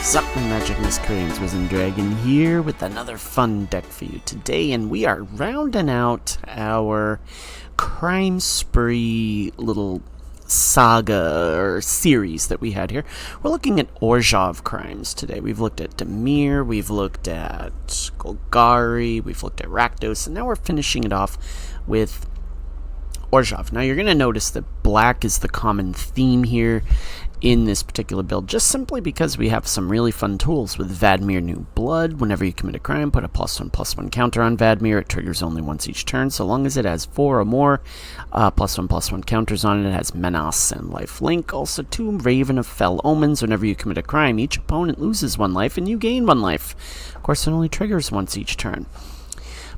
Sup, my magic miscreants, Wizened Dragon here with another fun deck for you today, and we are rounding out our crime spree little saga or series that we had here. We're looking at Orzhov Crimes today. We've looked at Demir, we've looked at Golgari, we've looked at Rakdos, and now we're finishing it off with Orzhov. Now you're going to notice that black is the common theme here in this particular build, just simply because we have some really fun tools with Vadmir New Blood. Whenever you commit a crime, put a +1/+1 counter on Vadmir. It triggers only once each turn, so long as it has 4 or more +1/+1 counters on it. It has Menace and Life Link. Also 2 Raven of Fell Omens. Whenever you commit a crime, each opponent loses 1 life and you gain 1 life. Of course, it only triggers once each turn.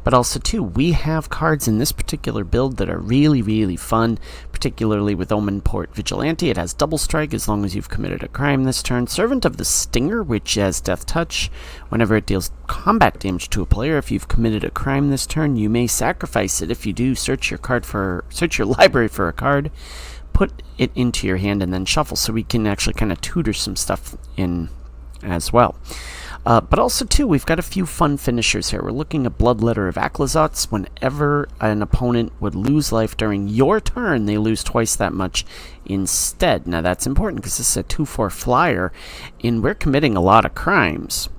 But also, too, we have cards in this particular build that are really, really fun, particularly with Omen Port Vigilante. It has Double Strike as long as you've committed a crime this turn. Servant of the Stinger, which has Death Touch. Whenever it deals combat damage to a player, if you've committed a crime this turn, you may sacrifice it. If you do, search your library for a card, put it into your hand, and then shuffle, so we can actually kind of tutor some stuff in as well. But also, too, we've got a few fun finishers here. We're looking at Bloodletter of Aclazotz. Whenever an opponent would lose life during your turn, they lose twice that much instead. Now, that's important because this is a 2/4 flyer, and we're committing a lot of crimes.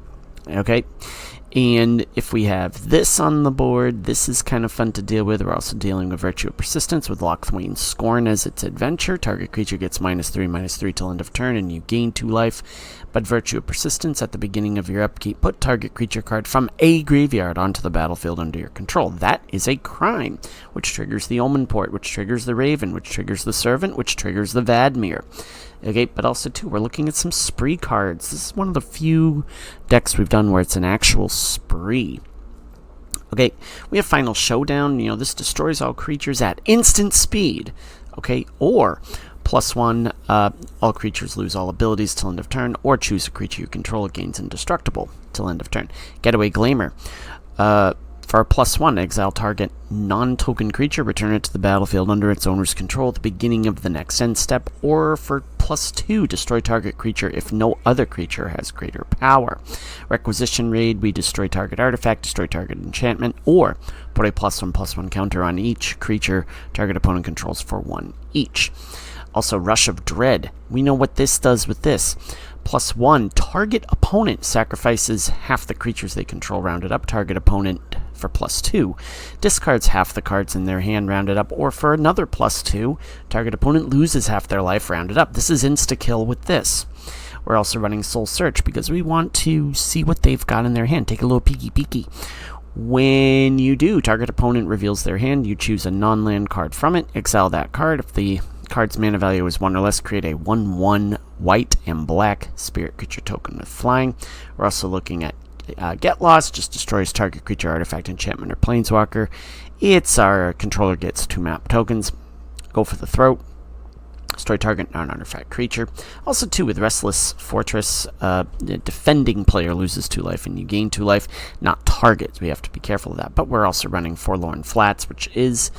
Okay? And if we have this on the board, this is kind of fun to deal with. We're also dealing with Virtue of Persistence with Locthwain's Scorn as its adventure. Target creature gets -3/-3 till end of turn, and you gain 2 life. But Virtue of Persistence, at the beginning of your upkeep, put target creature card from a graveyard onto the battlefield under your control. That is a crime, which triggers the Omen Port, which triggers the Raven, which triggers the Servant, which triggers the Vadmir. Okay, but also, too, we're looking at some spree cards. This is one of the few decks we've done where it's an actual spree. Okay, we have Final Showdown. This destroys all creatures at instant speed. Okay, or +1, all creatures lose all abilities till end of turn, or choose a creature you control, it gains indestructible till end of turn. Getaway Glamour. For a +1, exile target non-token creature, return it to the battlefield under its owner's control at the beginning of the next end step, or for +2, destroy target creature if no other creature has greater power. Requisition Raid, we destroy target artifact, destroy target enchantment, or put a +1/+1 counter on each creature target opponent controls for 1 each. Also, Rush of Dread. We know what this does with this. +1, target opponent sacrifices half the creatures they control, rounded up. Target opponent, for +2, discards half the cards in their hand, rounded up. Or for another +2, target opponent loses half their life, rounded up. This is insta-kill with this. We're also running Soul Search because we want to see what they've got in their hand. Take a little peeky. When you do, target opponent reveals their hand. You choose a non-land card from it, exile that card. If the card's mana value is 1 or less, create a 1/1 white and black spirit creature token with flying. We're also looking at Get Lost, just destroys target creature, artifact, enchantment, or planeswalker. It's our controller gets 2 map tokens. Go for the Throat. Destroy target non-artifact creature. Also, too, with Restless Fortress, the defending player loses 2 life and you gain 2 life. Not targets. We have to be careful of that. But we're also running Forlorn Flats, which is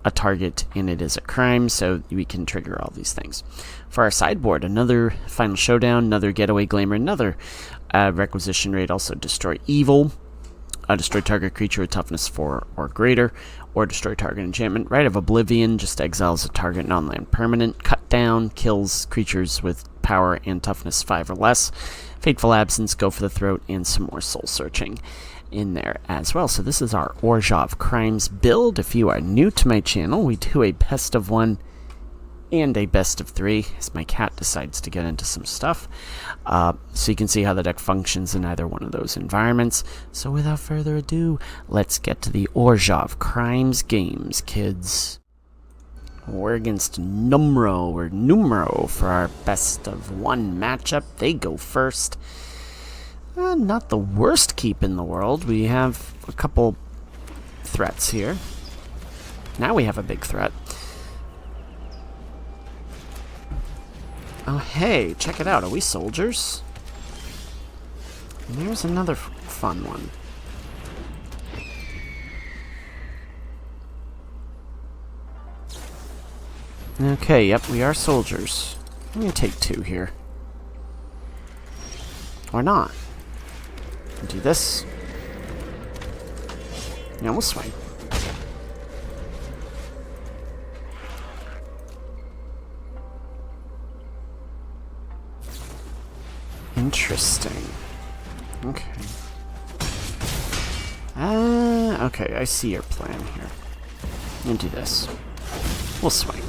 a target, and it is a crime, so we can trigger all these things. For our sideboard, another Final Showdown, another Getaway Glamour, another Requisition Raid, also Destroy Evil, destroy target creature with toughness 4 or greater, or destroy target enchantment. Rite of Oblivion just exiles a target non-land permanent. Cut Down kills creatures with power and toughness 5 or less. Fateful Absence, go for the Throat, and some more Soul Searching in there as well. So this is our Orzhov Crimes build. If you are new to my channel, we do a best of 1 and a best of 3 as my cat decides to get into some stuff. So you can see how the deck functions in either one of those environments. So without further ado, let's get to the Orzhov Crimes games, kids. We're against Numero for our best of 1 matchup. They go first. Not the worst keep in the world. We have a couple threats here. Now we have a big threat. Oh, hey, check it out. Are we soldiers? And here's another fun one. Okay, yep, we are soldiers. I'm going to take 2 here. Or not. Do this. Yeah, we'll swing. Interesting. Okay. Okay, I see your plan here. You do this. We'll swing.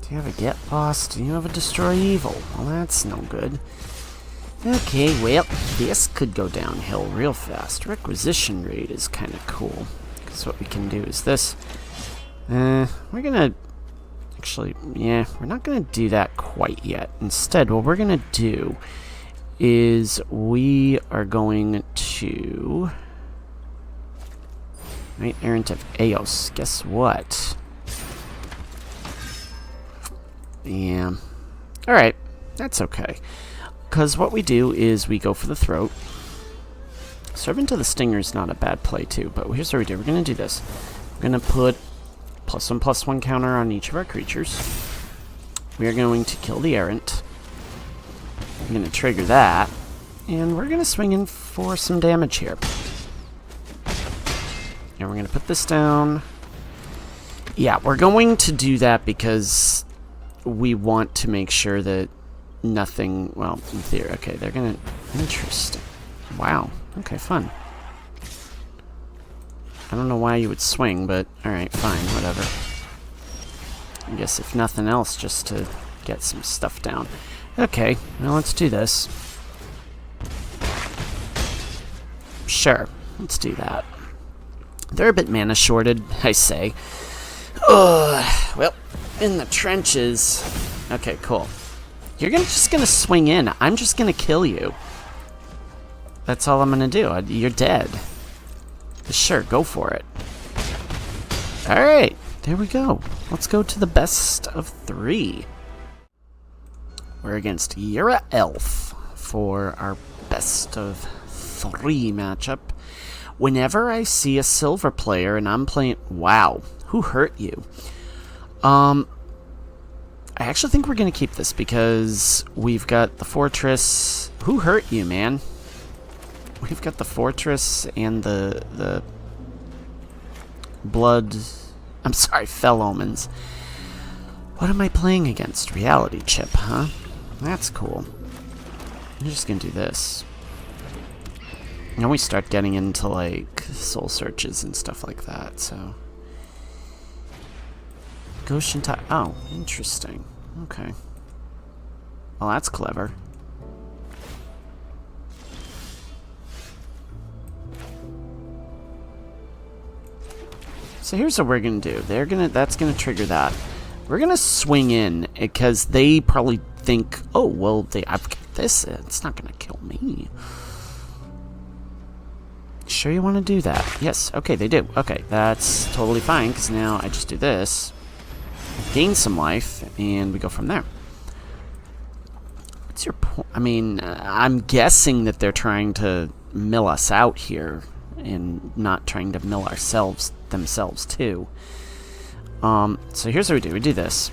Do you have a get lost? Do you have a destroy evil? Well, that's no good. Okay, well, this could go downhill real fast. Requisition rate is kind of cool. Because what we can do is this. We're gonna... Actually, yeah, we're not gonna do that quite yet. Instead, what we're gonna do is we are going to... Right, Errant of Eos. Guess what? Yeah. Alright, that's okay. Because what we do is we go for the throat. Servant of the Stinger is not a bad play too, but here's what we do. We're going to do this. We're going to put +1/+1 counter on each of our creatures. We are going to kill the Errant. We're going to trigger that. And we're going to swing in for some damage here. And we're going to put this down. Yeah, we're going to do that because we want to make sure that nothing... Well, in theory, okay, they're going to... Interesting. Wow. Okay, fun. I don't know why you would swing, but alright, fine, whatever. I guess if nothing else, just to get some stuff down. Okay, well, let's do this. Sure, let's do that. They're a bit mana shorted, I say. Ugh, well, in the trenches. Okay, cool. You're just gonna swing in. I'm just gonna kill you. That's all I'm gonna do. You're dead. Sure, go for it. Alright, there we go. Let's go to the best of 3. We're against Yura Elf for our best of 3 matchup. Whenever I see a silver player and I'm playing... Wow, who hurt you? I actually think we're going to keep this because we've got the fortress. Who hurt you, man? We've got the fortress and the blood... I'm sorry, Fell Omens. What am I playing against? Reality Chip, huh? That's cool. I'm just going to do this. Now we start getting into, like, soul searches and stuff like that, so... Goshen Tide. Oh, interesting. Okay. Well, that's clever. So here's what we're gonna do. That's gonna trigger that. We're gonna swing in because they probably think, oh well, I've got this. It's not gonna kill me. Sure you want to do that? Yes. Okay, they do. Okay, that's totally fine because now I just do this. Gain some life, and we go from there. What's your point? I mean, I'm guessing that they're trying to mill us out here, and not trying to mill themselves too. So here's what we do. We do this.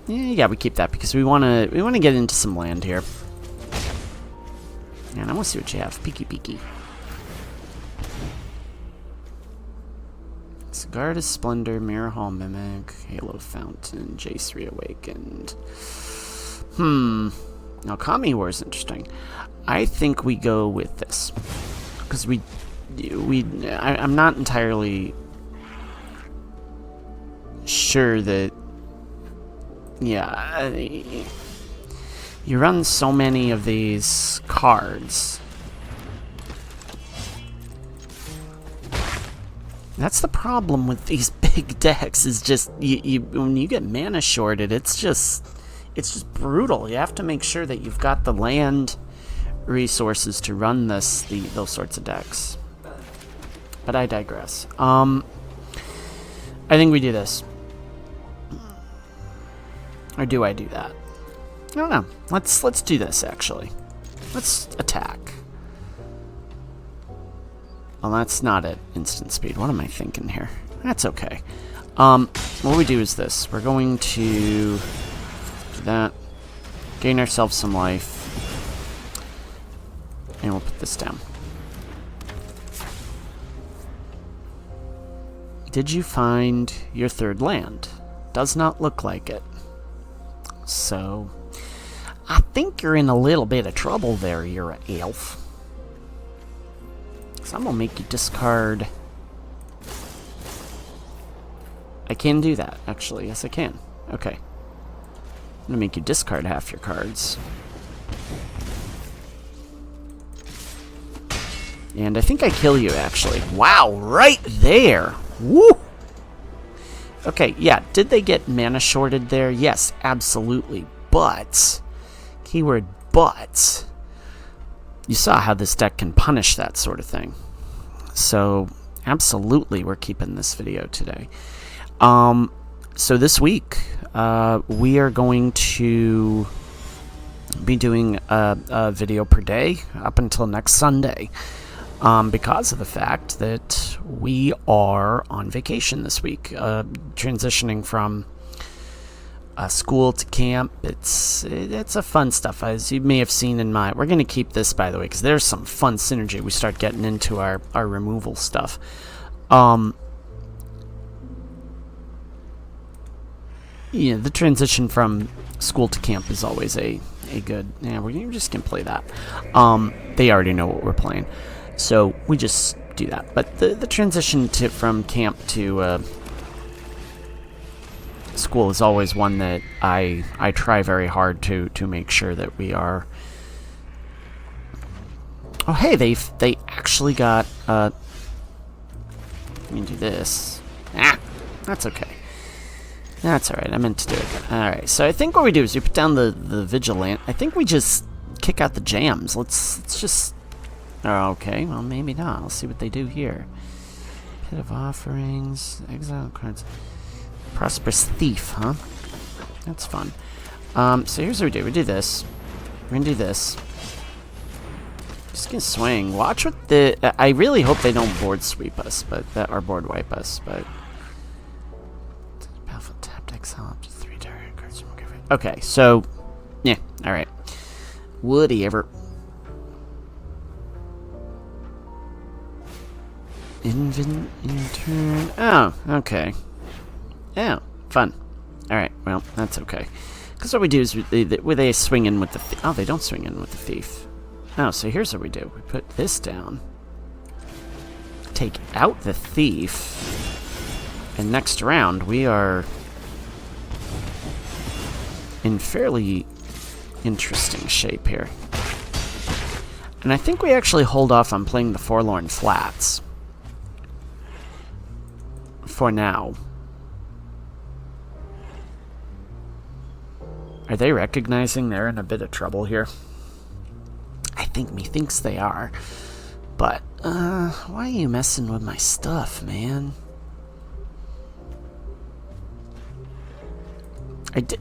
Yeah, we keep that because we wanna get into some land here. And I want to see what you have. Peeky peeky. Guard's Splendor, Mirror Hall Mimic, Halo Fountain, Jace Reawakened. Now Kami War is interesting. I think we go with this. Because I'm not entirely sure that... Yeah, you run so many of these cards. That's the problem with these big decks, is just when you get mana shorted, it's just brutal. You have to make sure that you've got the land resources to run those sorts of decks. But I digress. I think we do this. Or do I do that? I don't know. Let's do this actually. Let's attack. Well, that's not at instant speed. What am I thinking here? That's okay. What we do is this. We're going to do that, gain ourselves some life, and we'll put this down. Did you find your third land? Does not look like it. So, I think you're in a little bit of trouble there, you're an elf. So I'm gonna make you discard. I can do that, actually. Yes, I can. Okay. I'm gonna make you discard half your cards. And I think I kill you, actually. Wow, right there! Woo! Okay, yeah, did they get mana shorted there? Yes, absolutely. But, keyword but, you saw how this deck can punish that sort of thing. So, absolutely, we're keeping this video today. So this week, we are going to be doing a video per day up until next Sunday. Because of the fact that we are on vacation this week, transitioning from school to camp. It's a fun stuff, as you may have seen in my. We're going to keep this, by the way, because there's some fun synergy. We start getting into our removal stuff. Yeah, the transition from school to camp is always a good. Yeah, we're just gonna play that. They already know what we're playing. So we just do that. But the transition from camp to school is always one that I try very hard to make sure that we are. Oh hey, they actually got. Let me do this. That's okay. That's all right. I meant to do it. All right. So I think what we do is we put down the vigilant. I think we just kick out the jams. Let's just. Oh, okay, well, maybe not. I'll see what they do here. Pit of Offerings, Exile cards. Prosperous Thief, huh? That's fun. So here's what we do. We do this. We're gonna do this. Just gonna swing. Watch what the... I really hope they don't board sweep us, or board wipe us, but... Powerful tapped exile up to 3 target cards. Okay, so... Yeah, alright. Whatever. Turn. Oh, okay. Yeah, fun. Alright, well, that's okay. Because what we do is they swing in with the... Oh, they don't swing in with the thief. Oh, so here's what we do. We put this down. Take out the thief. And next round, we are in fairly interesting shape here. And I think we actually hold off on playing the Forlorn Flats. For now. Are they recognizing they're in a bit of trouble here? I think methinks they are. But, why are you messing with my stuff, man?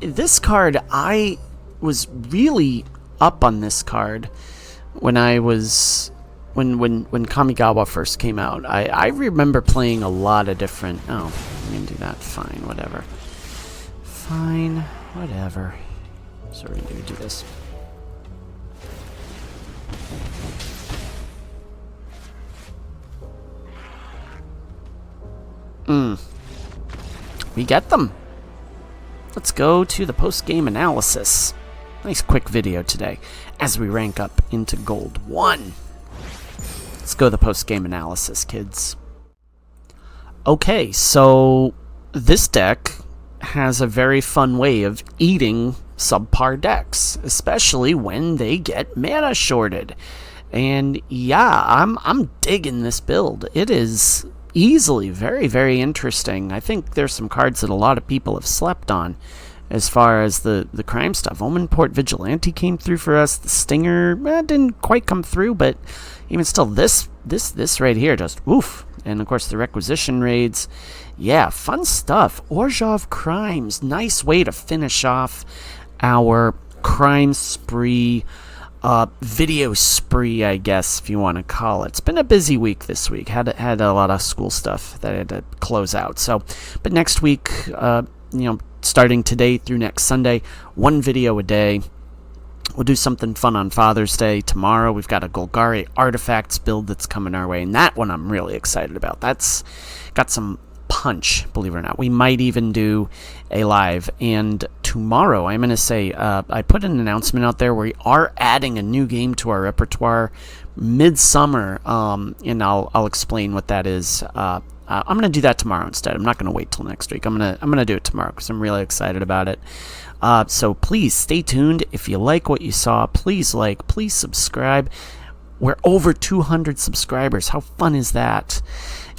This card, I was really up on this card when I was... When Kamigawa first came out. I remember playing a lot of different... Oh, I'm gonna do that. Fine, whatever. Fine, whatever. So we're gonna do this. We get them. Let's go to the post-game analysis. Nice quick video today as we rank up into Gold 1. Let's go to the post-game analysis, kids. Okay, so this deck has a very fun way of eating subpar decks, especially when they get mana shorted. And yeah, I'm digging this build. It is easily very, very interesting. I think there's some cards that a lot of people have slept on as far as the crime stuff. Omenport Vigilante came through for us. The Stinger didn't quite come through, but even still, this right here just woof. And of course the Requisition raids. Yeah, fun stuff. Orzhov Crimes, nice way to finish off our crime spree. video spree, I guess, if you want to call it. It's been a busy week this week. Had a lot of school stuff that I had to close out. So, but next week, starting today through next Sunday, one video a day. We'll do something fun on Father's Day. Tomorrow we've got a Golgari Artifacts build that's coming our way, and that one I'm really excited about. That's got some punch, believe it or not. We might even do a live. And tomorrow, I'm going to say, I put an announcement out there. We are adding a new game to our repertoire midsummer, and I'll explain what that is. I'm going to do that tomorrow instead. I'm not going to wait till next week. I'm gonna do it tomorrow because I'm really excited about it. So please stay tuned. If you like what you saw, please subscribe. We're over 200 subscribers. How fun is that?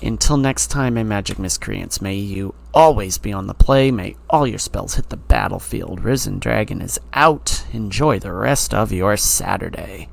Until next time, my magic miscreants, may you always be on the play. May all your spells hit the battlefield. Risen Dragon is out. Enjoy the rest of your Saturday.